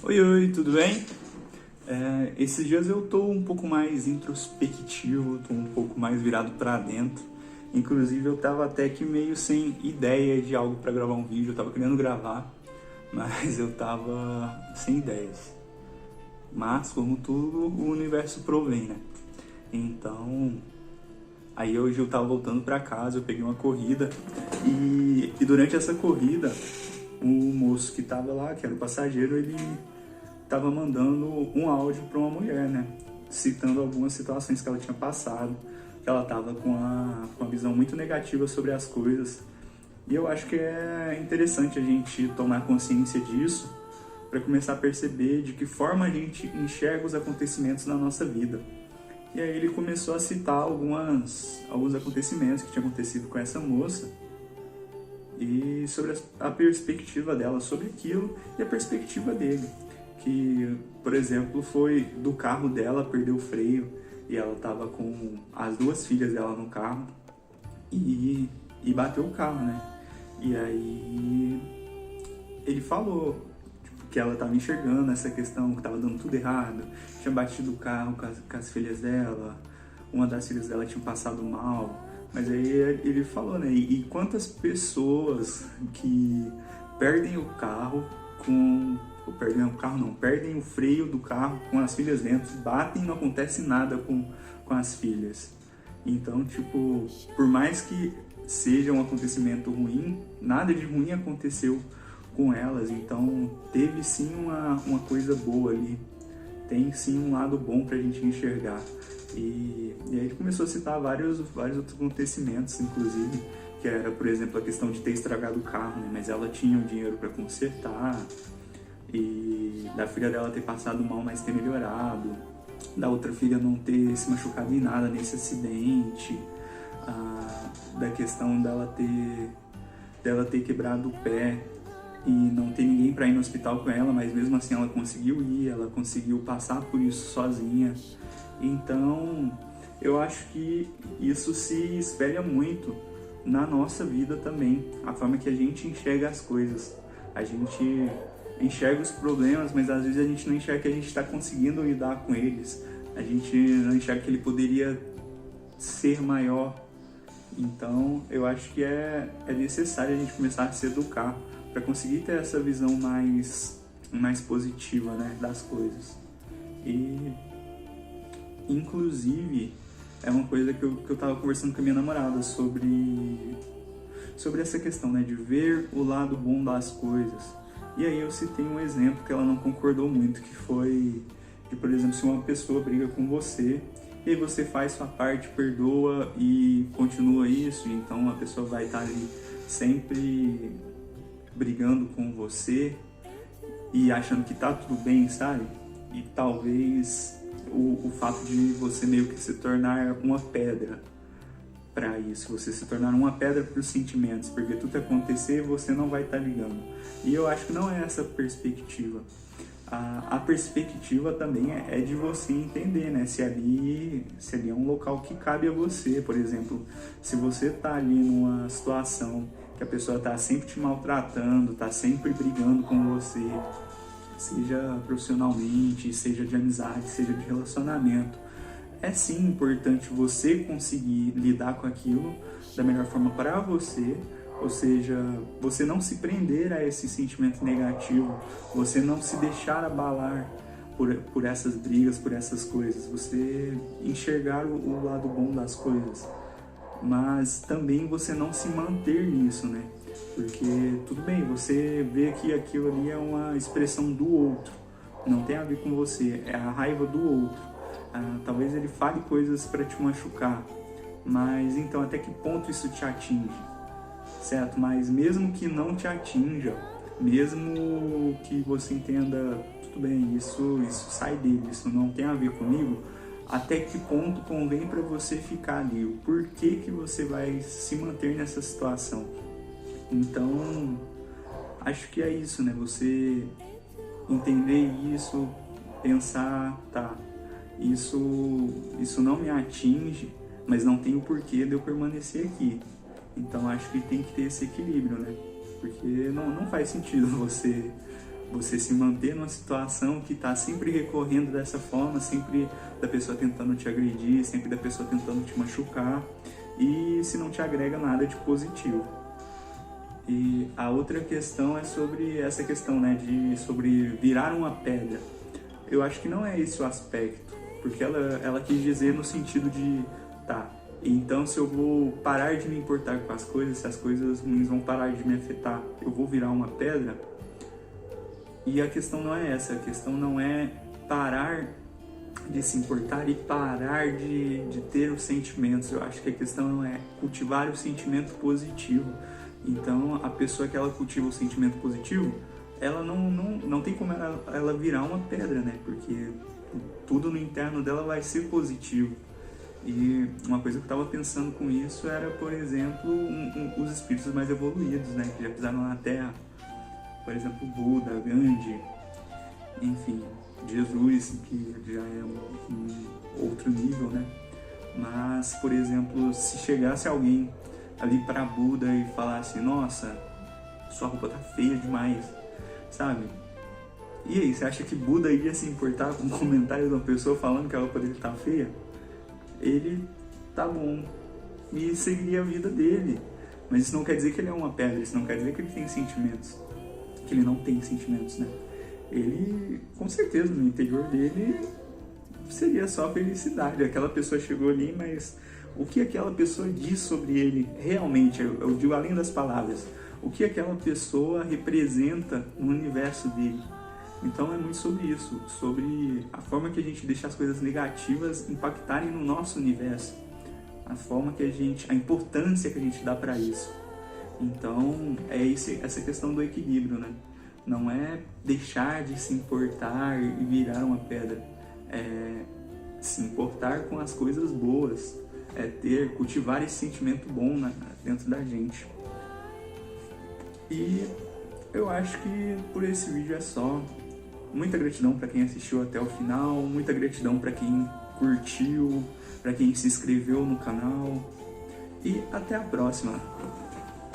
Oi, oi, tudo bem? Esses dias eu tô um pouco mais introspectivo, tô um pouco mais virado pra dentro. Inclusive eu tava até que meio sem ideia de algo pra gravar um vídeo, eu tava querendo gravar, mas eu tava sem ideias. Mas, como tudo, o universo provém, né? Então, aí hoje eu tava voltando pra casa, eu peguei uma corrida e durante essa corrida, o moço que tava lá, que era o passageiro, ele tava mandando um áudio para uma mulher, né? Citando algumas situações que ela tinha passado, que ela tava com a visão muito negativa sobre as coisas. E eu acho que é interessante a gente tomar consciência disso para começar a perceber de que forma a gente enxerga os acontecimentos na nossa vida. E aí ele começou a citar alguns acontecimentos que tinham acontecido com essa moça e sobre a perspectiva dela sobre aquilo e a perspectiva dele. Que, por exemplo, foi do carro dela perder o freio e ela tava com as duas filhas dela no carro e bateu o carro, né? E aí ele falou que ela tava enxergando essa questão, que tava dando tudo errado, tinha batido o carro com as filhas dela, uma das filhas dela tinha passado mal, mas aí ele falou, né? E quantas pessoas que perdem o carro perdem o carro não, perdem o freio do carro com as filhas dentro, batem e não acontece nada com as filhas. Então, tipo, por mais que seja um acontecimento ruim, nada de ruim aconteceu com elas, então teve sim uma coisa boa ali, tem sim um lado bom pra gente enxergar. E aí ele começou a citar vários outros acontecimentos, inclusive, que era, por exemplo, a questão de ter estragado o carro, né? Mas ela tinha o dinheiro para consertar, e da filha dela ter passado mal, mas ter melhorado, da outra filha não ter se machucado em nada nesse acidente, da questão dela ter quebrado o pé e não ter ninguém para ir no hospital com ela, mas mesmo assim ela conseguiu ir, ela conseguiu passar por isso sozinha. Então, eu acho que isso se espelha muito na nossa vida também, a forma que a gente enxerga as coisas. A gente enxerga os problemas, mas às vezes a gente não enxerga que a gente está conseguindo lidar com eles. A gente não enxerga que ele poderia ser maior. Então, eu acho que é necessário a gente começar a se educar para conseguir ter essa visão mais positiva, né, das coisas. E, inclusive, é uma coisa que eu tava conversando com a minha namorada sobre essa questão, né, de ver o lado bom das coisas. E aí eu citei um exemplo que ela não concordou muito, que foi que, por exemplo, se uma pessoa briga com você, e aí você faz sua parte, perdoa e continua isso, então a pessoa vai estar ali sempre brigando com você e achando que tá tudo bem, sabe? E talvez o fato de você meio que se tornar uma pedra para isso, você se tornar uma pedra para os sentimentos, porque tudo que acontecer você não vai estar ligando. E eu acho que não é essa a perspectiva. A perspectiva também é de você entender, né? Se ali é um local que cabe a você, por exemplo, se você está ali numa situação que a pessoa está sempre te maltratando, está sempre brigando com você, seja profissionalmente, seja de amizade, seja de relacionamento, é sim importante você conseguir lidar com aquilo da melhor forma para você, ou seja, você não se prender a esse sentimento negativo, você não se deixar abalar por essas brigas, por essas coisas, você enxergar o lado bom das coisas, mas também você não se manter nisso, né? Porque tudo bem, você vê que aquilo ali é uma expressão do outro, não tem a ver com você, é a raiva do outro. Talvez ele fale coisas para te machucar, mas então até que ponto isso te atinge, certo? Mas mesmo que não te atinja, mesmo que você entenda, tudo bem, isso sai dele, isso não tem a ver comigo, até que ponto convém para você ficar ali, o porquê que você vai se manter nessa situação. Então, acho que é isso, né? Você entender isso, pensar, tá, isso não me atinge, mas não tem o porquê de eu permanecer aqui. Então acho que tem que ter esse equilíbrio, né? Porque não faz sentido Você se manter numa situação que está sempre recorrendo dessa forma, sempre da pessoa tentando te agredir, sempre da pessoa tentando te machucar, e se não te agrega nada de positivo. E a outra questão é sobre essa questão, né, sobre virar uma pedra. Eu acho que não é esse o aspecto, porque ela quis dizer no sentido de, tá, então se eu vou parar de me importar com as coisas, se as coisas ruins vão parar de me afetar, eu vou virar uma pedra? E a questão não é essa, a questão não é parar de se importar e parar de ter os sentimentos. Eu acho que a questão é cultivar o sentimento positivo. Então, a pessoa que ela cultiva o sentimento positivo, ela não tem como ela virar uma pedra, né? Porque tudo no interno dela vai ser positivo. E uma coisa que eu estava pensando com isso era, por exemplo, os espíritos mais evoluídos, né? Que já pisaram na Terra. Por exemplo, Buda, Gandhi, enfim, Jesus, que já é um outro nível, né? Mas, por exemplo, se chegasse alguém ali para Buda e falasse, nossa, sua roupa tá feia demais, sabe? E aí, você acha que Buda iria se importar com o comentário de uma pessoa falando que a roupa dele tá feia? Ele, tá bom, e seguiria a vida dele. Mas isso não quer dizer que ele é uma pedra, isso não quer dizer que ele tem sentimentos. Que ele não tem sentimentos, né? Ele, com certeza, no interior dele seria só felicidade. Aquela pessoa chegou ali, mas o que aquela pessoa diz sobre ele realmente, eu digo além das palavras, o que aquela pessoa representa no universo dele. Então é muito sobre isso, sobre a forma que a gente deixa as coisas negativas impactarem no nosso universo, a forma que a importância que a gente dá para isso. Então é essa questão do equilíbrio, né? Não é deixar de se importar e virar uma pedra, é se importar com as coisas boas, cultivar esse sentimento bom dentro da gente. E eu acho que por esse vídeo é só. Muita gratidão para quem assistiu até o final, muita gratidão para quem curtiu, para quem se inscreveu no canal, e até a próxima!